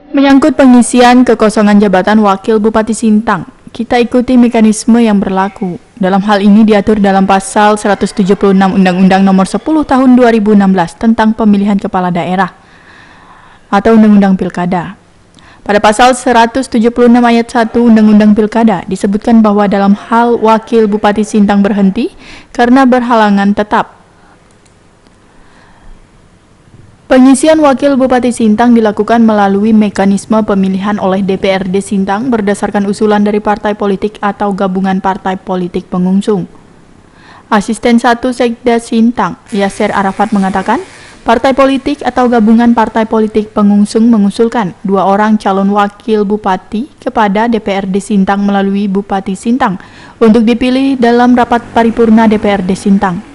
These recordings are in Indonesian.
Menyangkut pengisian kekosongan jabatan Wakil Bupati Sintang, kita ikuti mekanisme yang berlaku. Dalam hal ini diatur dalam pasal 176 Undang-Undang Nomor 10 Tahun 2016 tentang Pemilihan Kepala Daerah atau Undang-Undang Pilkada. Pada pasal 176 ayat 1 Undang-Undang Pilkada disebutkan bahwa dalam hal Wakil Bupati Sintang berhenti karena berhalangan tetap, pengisian Wakil Bupati Sintang dilakukan melalui mekanisme pemilihan oleh DPRD Sintang berdasarkan usulan dari partai politik atau gabungan partai politik pengusung. Asisten 1 Sekda Sintang, Yasser Arafat mengatakan, partai politik atau gabungan partai politik pengusung mengusulkan 2 orang calon wakil bupati kepada DPRD Sintang melalui Bupati Sintang untuk dipilih dalam rapat paripurna DPRD Sintang.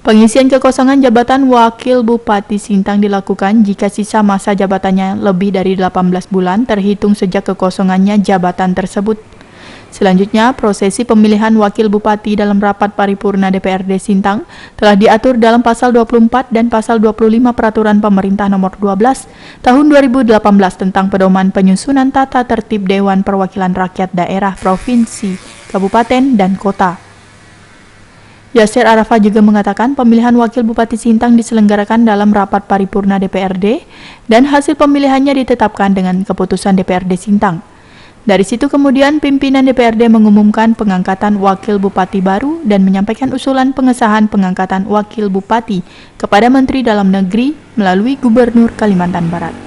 Pengisian kekosongan jabatan Wakil Bupati Sintang dilakukan jika sisa masa jabatannya lebih dari 18 bulan terhitung sejak kekosongannya jabatan tersebut. Selanjutnya, prosesi pemilihan Wakil Bupati dalam rapat paripurna DPRD Sintang telah diatur dalam Pasal 24 dan Pasal 25 Peraturan Pemerintah Nomor 12 Tahun 2018 tentang pedoman penyusunan tata tertib Dewan Perwakilan Rakyat Daerah Provinsi, Kabupaten, dan Kota. Yasser Arafat juga mengatakan pemilihan Wakil Bupati Sintang diselenggarakan dalam rapat paripurna DPRD dan hasil pemilihannya ditetapkan dengan keputusan DPRD Sintang. Dari situ kemudian pimpinan DPRD mengumumkan pengangkatan Wakil Bupati baru dan menyampaikan usulan pengesahan pengangkatan Wakil Bupati kepada Menteri Dalam Negeri melalui Gubernur Kalimantan Barat.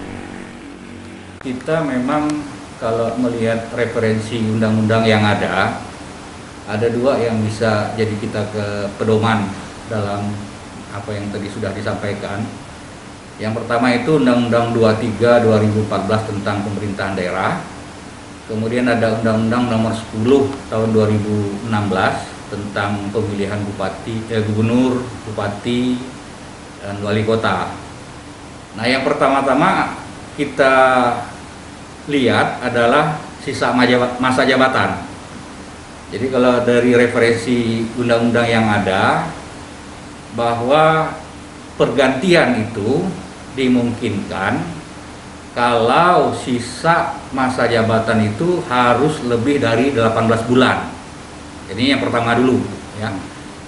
Kita memang kalau melihat referensi undang-undang yang ada 2 yang bisa jadi kita ke pedoman dalam apa yang tadi sudah disampaikan. Yang pertama itu Undang-Undang 23 2014 tentang pemerintahan daerah. Kemudian ada Undang-Undang Nomor 10 Tahun 2016 tentang pemilihan gubernur, bupati, dan wali kota. Nah, yang pertama-tama kita lihat adalah sisa masa jabatan. Jadi kalau dari referensi undang-undang yang ada, bahwa pergantian itu dimungkinkan kalau sisa masa jabatan itu harus lebih dari 18 bulan. Jadi yang pertama dulu ya.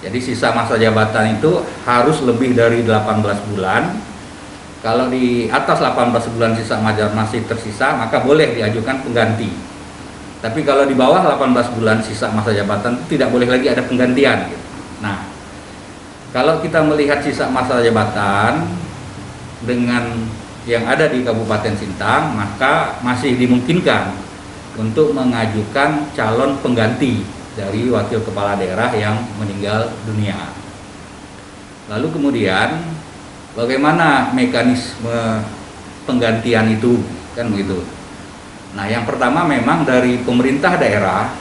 Jadi sisa masa jabatan itu harus lebih dari 18 bulan. Kalau di atas 18 bulan sisa masih tersisa, maka boleh diajukan pengganti. Tapi kalau di bawah 18 bulan sisa masa jabatan tidak boleh lagi ada penggantian. Nah, kalau kita melihat sisa masa jabatan dengan yang ada di Kabupaten Sintang, maka masih dimungkinkan untuk mengajukan calon pengganti dari wakil kepala daerah yang meninggal dunia. Lalu kemudian bagaimana mekanisme penggantian itu, kan begitu. Nah, yang pertama memang dari pemerintah daerah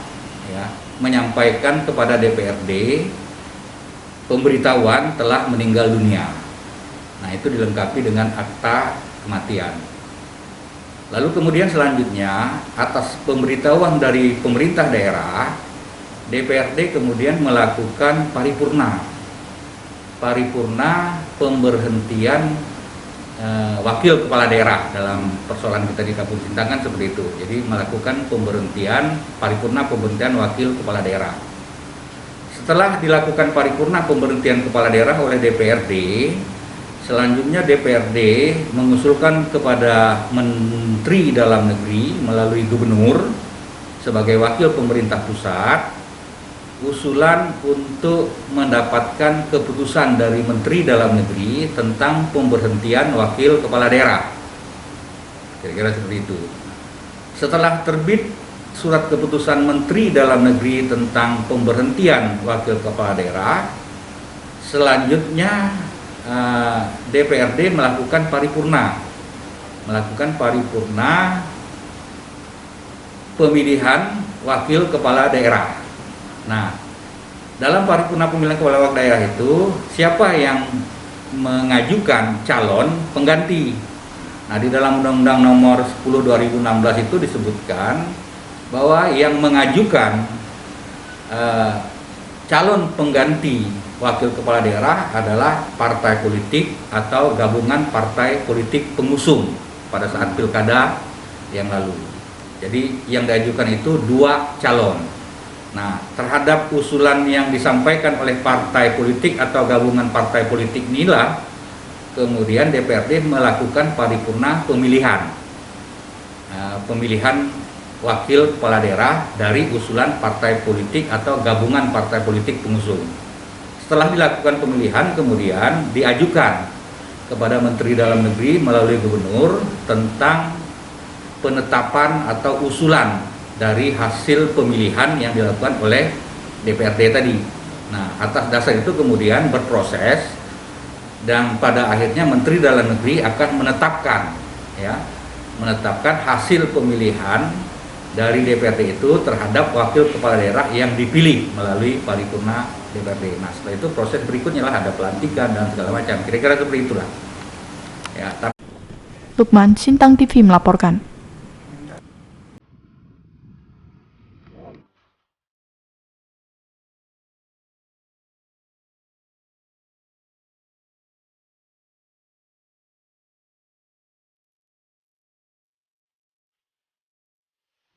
ya, menyampaikan kepada DPRD pemberitahuan telah meninggal dunia. Nah, itu dilengkapi dengan akta kematian. Lalu kemudian selanjutnya atas pemberitahuan dari pemerintah daerah, DPRD kemudian melakukan paripurna pemberhentian wakil kepala daerah. Dalam persoalan kita di Kabupaten Sintang kan seperti itu. Jadi melakukan paripurna pemberhentian wakil kepala daerah. Setelah dilakukan paripurna pemberhentian kepala daerah oleh DPRD, selanjutnya DPRD mengusulkan kepada Menteri Dalam Negeri melalui Gubernur sebagai wakil pemerintah pusat usulan untuk mendapatkan keputusan dari Menteri Dalam Negeri tentang pemberhentian wakil kepala daerah. Kira-kira seperti itu. Setelah terbit surat keputusan Menteri Dalam Negeri tentang pemberhentian wakil kepala daerah, selanjutnya DPRD melakukan paripurna pemilihan wakil kepala daerah. Nah, dalam paripurna pemilihan kepala daerah itu siapa yang mengajukan calon pengganti. Nah, di dalam Undang-Undang Nomor 10 2016 itu disebutkan bahwa yang mengajukan calon pengganti wakil kepala daerah adalah partai politik atau gabungan partai politik pengusung. pada saat pilkada yang lalu. Jadi yang diajukan itu 2 calon. Nah, terhadap usulan yang disampaikan oleh partai politik atau gabungan partai politik inilah kemudian DPRD melakukan paripurna pemilihan. Pemilihan wakil kepala daerah dari usulan partai politik atau gabungan partai politik pengusung. Setelah dilakukan pemilihan kemudian diajukan kepada Menteri Dalam Negeri melalui Gubernur tentang penetapan atau usulan dari hasil pemilihan yang dilakukan oleh DPRD tadi. Nah, atas dasar itu kemudian berproses dan pada akhirnya Menteri Dalam Negeri akan menetapkan hasil pemilihan dari DPRD itu terhadap wakil kepala daerah yang dipilih melalui paripurna DPRD. Nah, setelah itu proses berikutnya lah ada pelantikan dan segala macam. Kira-kira seperti itulah. Ya, Lukman, Sintang TV melaporkan.